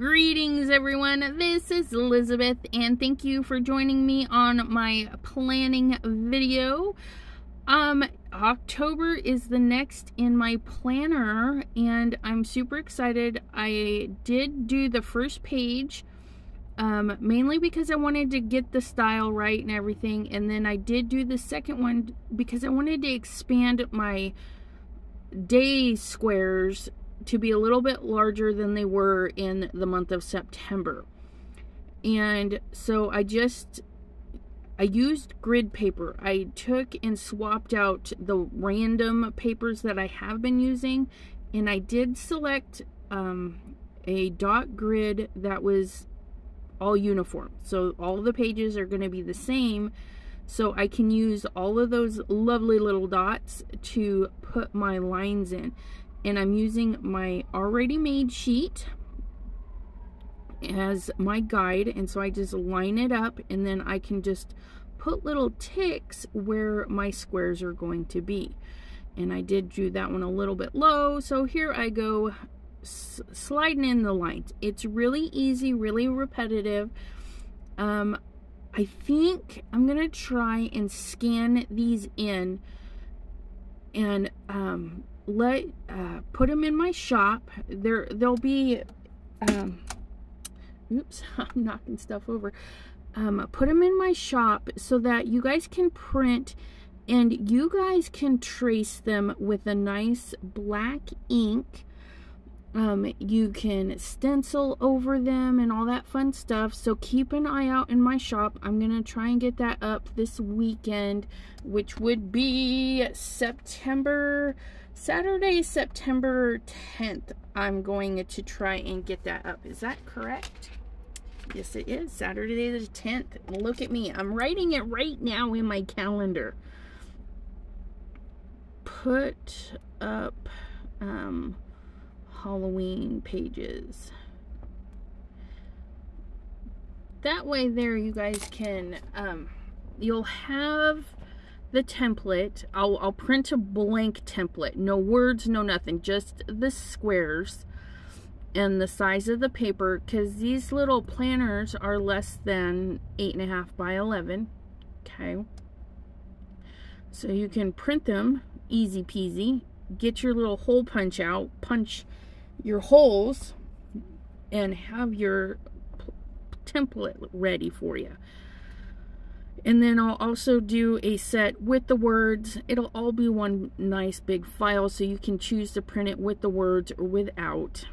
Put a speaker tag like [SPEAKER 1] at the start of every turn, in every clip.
[SPEAKER 1] Greetings everyone, this is Elizabeth and thank you for joining me on my planning video. October is the next in my planner and I'm super excited. I did do the first page mainly because I wanted to get the style right and everything, and then I did do the second one because I wanted to expand my day squares to be a little bit larger than they were in the month of September. And so I used grid paper. I took and swapped out the random papers that I have been using, and I did select a dot grid that was all uniform. So all the pages are going to be the same, so I can use all of those lovely little dots to put my lines in. And I'm using my already made sheet as my guide, and so I just line it up and then I can just put little ticks where my squares are going to be. And I did do that one a little bit low, so here I go sliding in the lines. It's really easy, really repetitive. I think I'm gonna try and scan these in and put them in my shop. They'll be oops, I'm knocking stuff over. Put them in my shop so that you guys can print and you guys can trace them with a nice black ink. You can stencil over them and all that fun stuff, so keep an eye out in my shop. I'm gonna try and get that up this weekend, which would be Saturday, September 10th. I'm going to try and get that up. Is that correct? Yes, it is. Saturday the 10th. Look at me. I'm writing it right now in my calendar. Put up Halloween pages. That way there you guys can, you'll have the template. I'll print a blank template. No words, no nothing. Just the squares and the size of the paper, because these little planners are less than 8.5 by 11. Okay. So you can print them easy peasy. Get your little hole punch out. Punch your holes and have your template ready for you. And then I'll also do a set with the words. It'll all be one nice big file, so you can choose to print it with the words or without.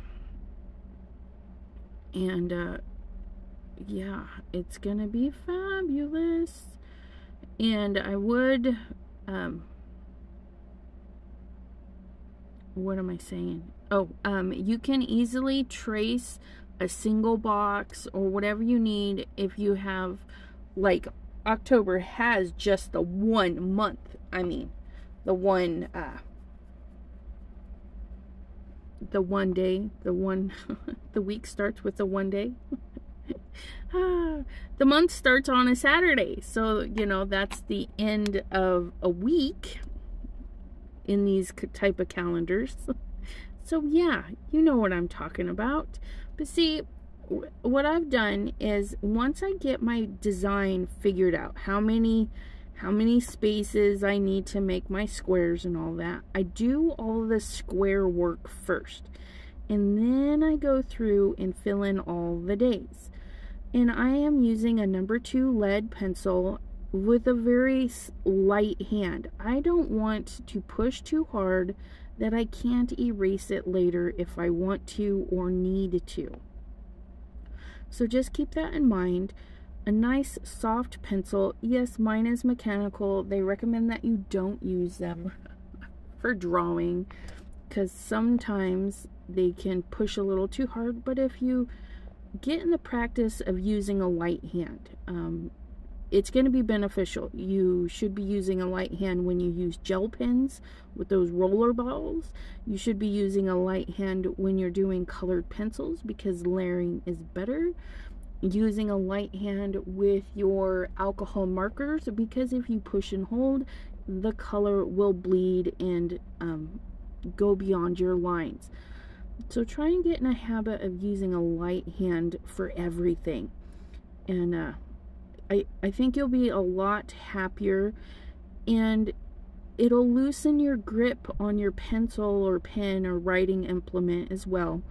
[SPEAKER 1] And yeah, it's gonna be fabulous. And I would what am I saying? Oh, you can easily trace a single box or whatever you need if you have, like, October has just the 1 month. I mean, the one day, the week starts with the 1 day. The month starts on a Saturday, so you know that's the end of a week in these type of calendars. So yeah, you know what I'm talking about. But see, what I've done is, once I get my design figured out, how many spaces I need to make my squares and all that, I do all the square work first, and then I go through and fill in all the days. And I am using a number 2 lead pencil with a very light hand. I don't want to push too hard that I can't erase it later if I want to or need to. So just keep that in mind. A nice soft pencil. Yes, mine is mechanical. They recommend that you don't use them for drawing, because sometimes they can push a little too hard. But if you get in the practice of using a light hand, it's going to be beneficial. You should be using a light hand when you use gel pens with those roller balls. You should be using a light hand when you're doing colored pencils, because layering is better. Using a light hand with your alcohol markers, because if you push and hold, the color will bleed and go beyond your lines. So try and get in a habit of using a light hand for everything. And I think you'll be a lot happier, and it'll loosen your grip on your pencil or pen or writing implement as well,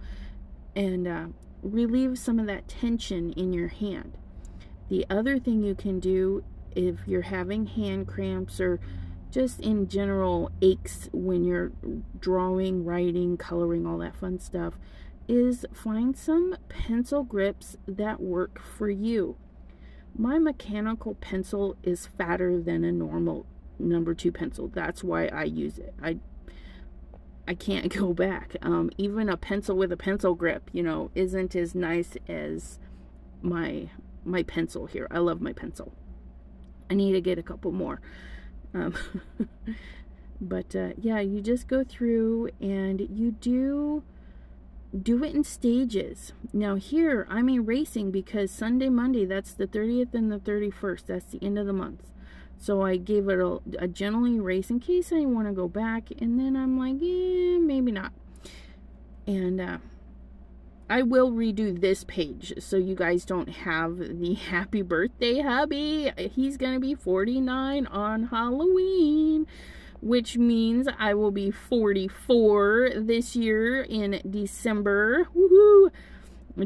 [SPEAKER 1] and relieve some of that tension in your hand. The other thing you can do if you're having hand cramps or just in general aches when you're drawing, writing, coloring, all that fun stuff, is find some pencil grips that work for you. My mechanical pencil is fatter than a normal number 2 pencil. That's why I use it. I can't go back. Even a pencil with a pencil grip, you know, isn't as nice as my pencil here. I love my pencil. I need to get a couple more. But yeah, you just go through and you do it in stages. Now here I'm erasing because Sunday, Monday, that's the 30th and the 31st. That's the end of the month. So I gave it a gentle erase in case I want to go back, and then I'm like, yeah, maybe not. And I will redo this page so you guys don't have the happy birthday hubby. He's gonna be 49 on Halloween, which means I will be 44 this year in December. Woohoo!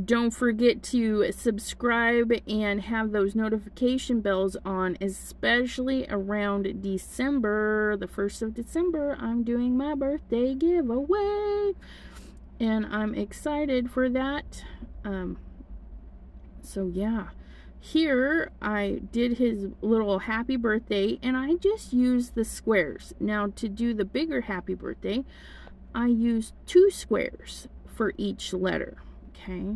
[SPEAKER 1] Don't forget to subscribe and have those notification bells on, especially around December. The 1st of December, I'm doing my birthday giveaway, and I'm excited for that. So yeah, here I did his little happy birthday, and I just used the squares. Now to do the bigger happy birthday, I used 2 squares for each letter. Okay,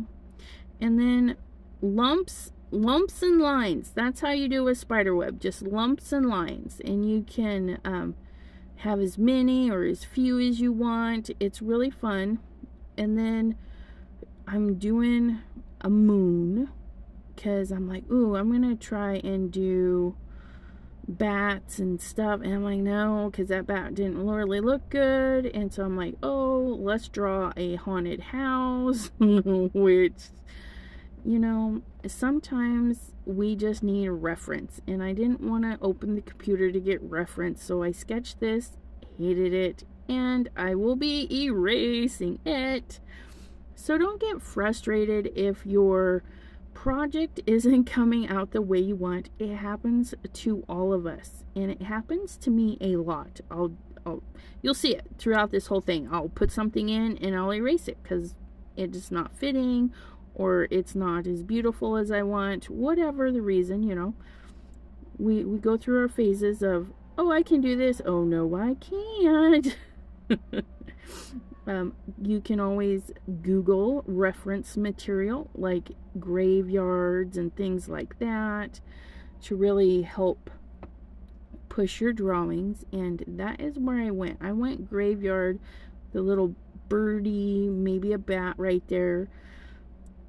[SPEAKER 1] and then lumps and lines. That's how you do a spider web, just lumps and lines. And you can have as many or as few as you want. It's really fun. And then I'm doing a moon because I'm like, ooh, I'm gonna try and do bats and stuff, and I'm like, no, because that bat didn't really look good. And so I'm like, oh, let's draw a haunted house. Which, you know, sometimes we just need a reference, and I didn't want to open the computer to get reference, so I sketched this, hated it, and I will be erasing it. So don't get frustrated if your project isn't coming out the way you want. It happens to all of us, and it happens to me a lot. You'll see it throughout this whole thing. I'll put something in and I'll erase it because it's not fitting, or it's not as beautiful as I want, whatever the reason. You know, we go through our phases of, oh, I can do this, oh no, I can't. You can always Google reference material like graveyards and things like that to really help push your drawings. And that is where I went. I went graveyard, the little birdie, maybe a bat right there.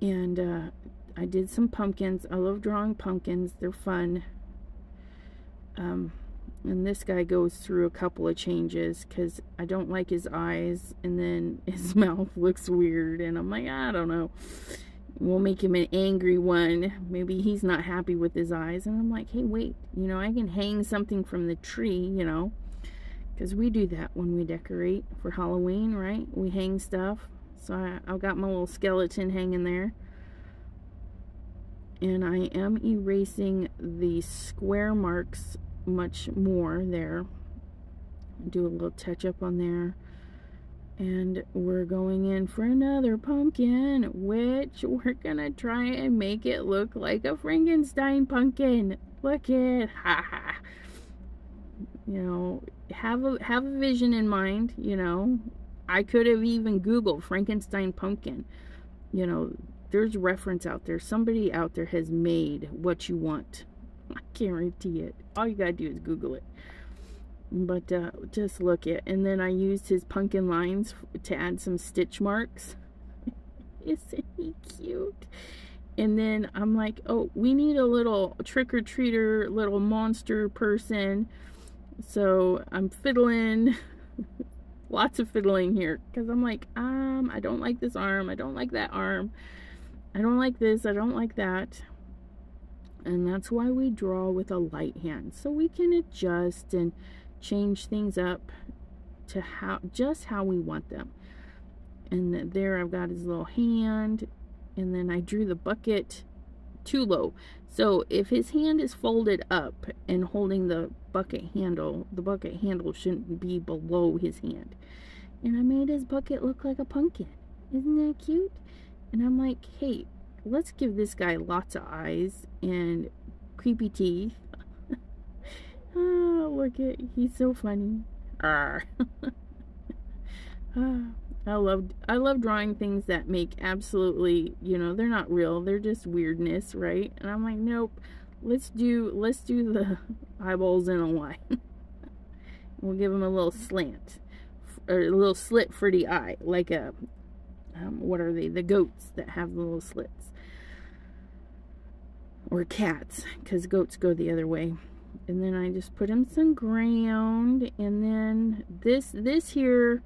[SPEAKER 1] And I did some pumpkins. I love drawing pumpkins. They're fun. And this guy goes through a couple of changes because I don't like his eyes, and then his mouth looks weird, and I'm like, I don't know. We'll make him an angry one. Maybe he's not happy with his eyes. And I'm like, hey, wait, you know, I can hang something from the tree, you know, because we do that when we decorate for Halloween, right? We hang stuff. So I've got my little skeleton hanging there. And I am erasing the square marks much more there. Do a little touch up on there, and we're going in for another pumpkin, which we're gonna try and make it look like a Frankenstein pumpkin. Look at, ha. You know, have a vision in mind. You know, I could have even Googled Frankenstein pumpkin. You know, there's reference out there. Somebody out there has made what you want. I guarantee it. All you gotta do is Google it. But just look at, and then I used his pumpkin lines to add some stitch marks. Isn't he cute? And then I'm like, oh, we need a little trick-or-treater, little monster person. So I'm fiddling Lots of fiddling here. Because I'm like, I don't like this arm. I don't like that arm. I don't like this. I don't like that. And that's why we draw with a light hand. So we can adjust and change things up to just how we want them. And there I've got his little hand. And then I drew the bucket too low. So if his hand is folded up and holding the bucket handle shouldn't be below his hand. And I made his bucket look like a pumpkin. Isn't that cute? And I'm like, hey, let's give this guy lots of eyes and creepy teeth. Oh, look at, he's so funny. I love drawing things that make absolutely, they're not real, they're just weirdness, right? And I'm like, nope, let's do the eyeballs in a line. We'll give them a little slant, or a little slit for the eye, like a what are they, the goats that have the little slits, or cats, because goats go the other way. And then I just put him some ground, and then this here,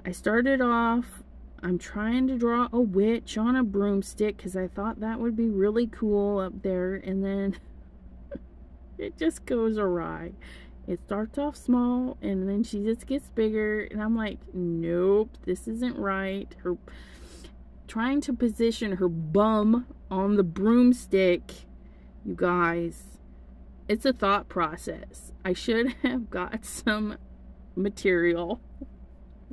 [SPEAKER 1] I started off, I'm trying to draw a witch on a broomstick because I thought that would be really cool up there, and then it just goes awry. It starts off small and then she just gets bigger, and I'm like, nope, this isn't right. Her trying to position her bum on the broomstick, you guys, it's a thought process. I should have got some material.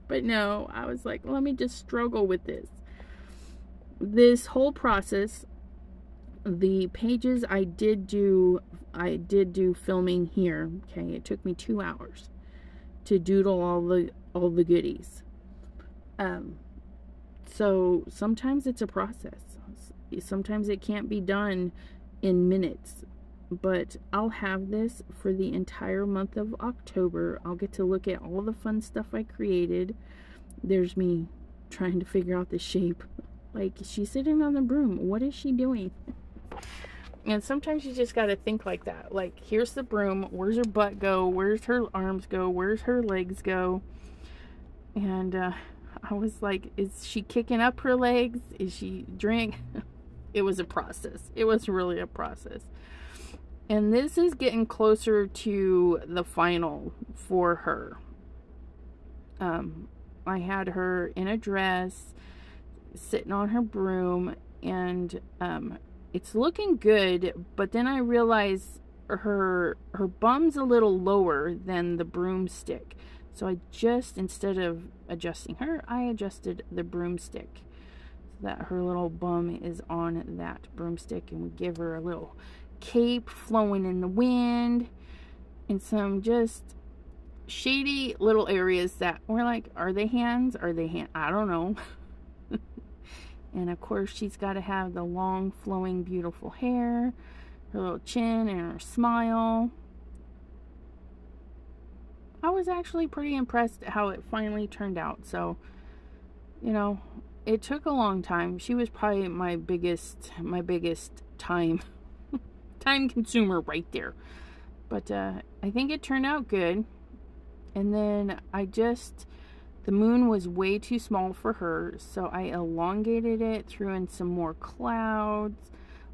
[SPEAKER 1] But no, I was like, let me just struggle with this. This whole process, the pages I did do filming here. Okay, it took me 2 hours to doodle all the goodies. So sometimes it's a process. Sometimes it can't be done in minutes. But I'll have this for the entire month of October. I'll get to look at all the fun stuff I created. There's me trying to figure out the shape. Like, she's sitting on the broom. What is she doing? And sometimes you just got to think like that. Like, here's the broom. Where's her butt go? Where's her arms go? Where's her legs go? And I was like, is she kicking up her legs? Is she drink? It was a process. It was really a process. And this is getting closer to the final for her. I had her in a dress, sitting on her broom, and it's looking good, but then I realized her bum's a little lower than the broomstick. So I just, instead of adjusting her, I adjusted the broomstick so that her little bum is on that broomstick, and we give her a little cape flowing in the wind, and some just shady little areas that we're like, are they hands? Are they hands? I don't know. And of course she's got to have the long flowing beautiful hair, her little chin, and her smile. I was actually pretty impressed at how it finally turned out. So, it took a long time. She was probably my biggest time consumer right there, but I think it turned out good. And then the moon was way too small for her, so I elongated it, threw in some more clouds,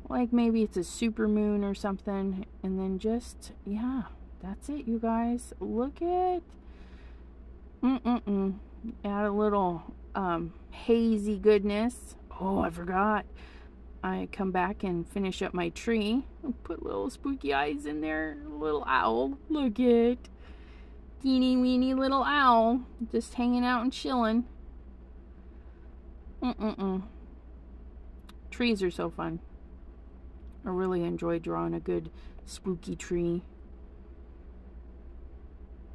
[SPEAKER 1] like maybe it's a super moon or something, and then just, yeah, that's it, you guys. Look at add a little hazy goodness. Oh, I forgot, I come back and finish up my tree. I'll put little spooky eyes in there. Little owl. Look at teeny weeny little owl just hanging out and chilling. Trees are so fun. I really enjoy drawing a good spooky tree.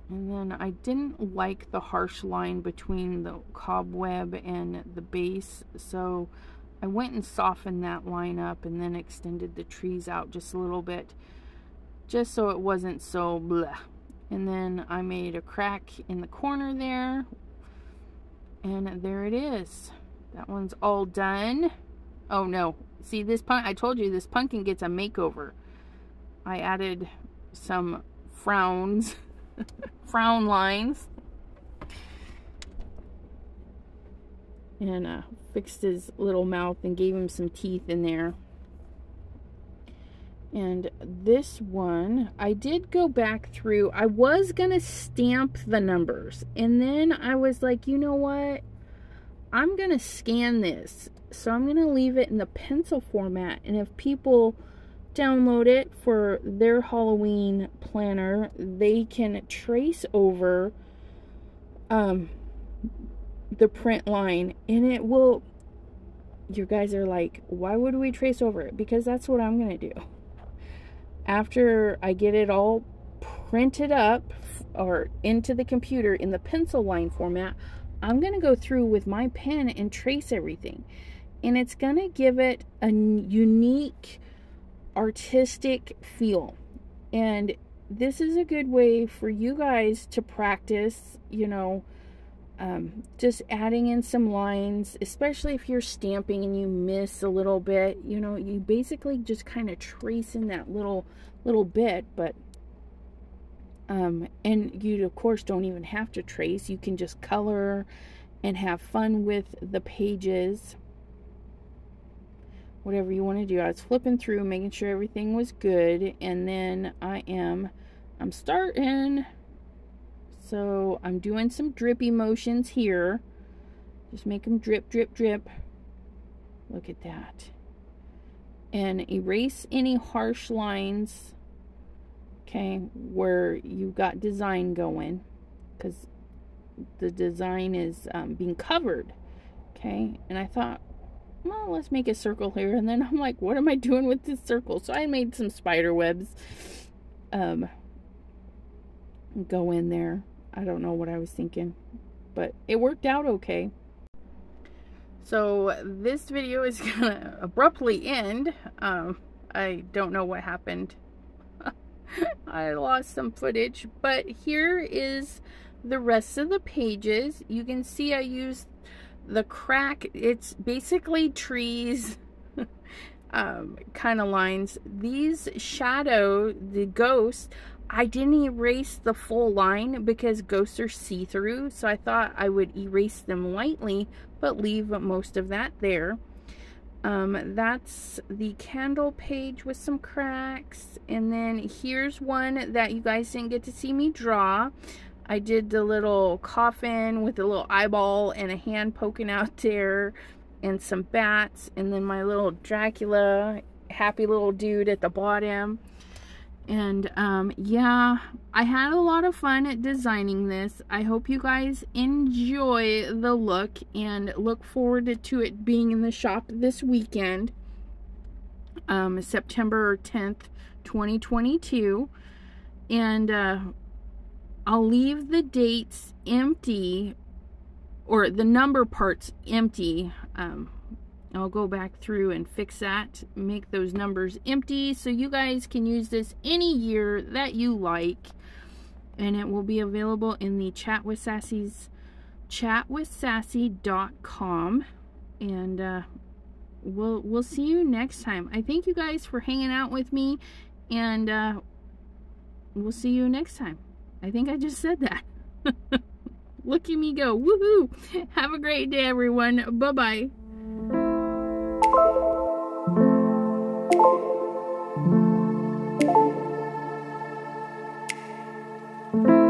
[SPEAKER 1] And then I didn't like the harsh line between the cobweb and the base, so I went and softened that line up and then extended the trees out just a little bit, just so it wasn't so blah. And then I made a crack in the corner there, and there it is. That one's all done. Oh no, see this I told you this pumpkin gets a makeover. I added some frowns, frown lines, and fixed his little mouth and gave him some teeth in there. And this one, I did go back through. I was going to stamp the numbers. And then I was like, you know what? I'm going to scan this. So I'm going to leave it in the pencil format. And if people download it for their Halloween planner, they can trace over the print line. And it will... You guys are like, why would we trace over it? Because that's what I'm going to do. After I get it all printed up or into the computer in the pencil line format, I'm going to go through with my pen and trace everything. And it's going to give it a unique artistic feel. And this is a good way for you guys to practice, you know, just adding in some lines, especially if you're stamping and you miss a little bit. You know, you basically just kind of trace in that little bit, but and you of course don't even have to trace. You can just color and have fun with the pages, whatever you want to do. I was flipping through, making sure everything was good, and then I'm starting. So I'm doing some drippy motions here. Just make them drip, drip, drip. Look at that. And erase any harsh lines, okay, where you got design going, because the design is being covered, okay. And I thought, well, let's make a circle here. And then I'm like, what am I doing with this circle? So I made some spider webs go in there. I don't know what I was thinking, but it worked out okay. So this video is gonna abruptly end. I don't know what happened. I lost some footage, but here is the rest of the pages. You can see I used the crack. It's basically trees kind of lines. These shadow, the ghosts, I didn't erase the full line because ghosts are see-through, so I thought I would erase them lightly but leave most of that there. That's the candle page with some cracks, and then here's one that you guys didn't get to see me draw. I did the little coffin with a little eyeball and a hand poking out there and some bats, and then my little Dracula happy little dude at the bottom. And yeah, I had a lot of fun at designing this. I hope you guys enjoy the look and look forward to it being in the shop this weekend, September 10th, 2022. And I'll leave the dates empty, or the number parts empty. I'll go back through and fix that, make those numbers empty so you guys can use this any year that you like. And it will be available in the chatwithsassy.com. And we'll see you next time. I thank you guys for hanging out with me, and we'll see you next time. I think I just said that. Look at me go. Woohoo! Have a great day, everyone. Bye-bye.
[SPEAKER 2] Thank you.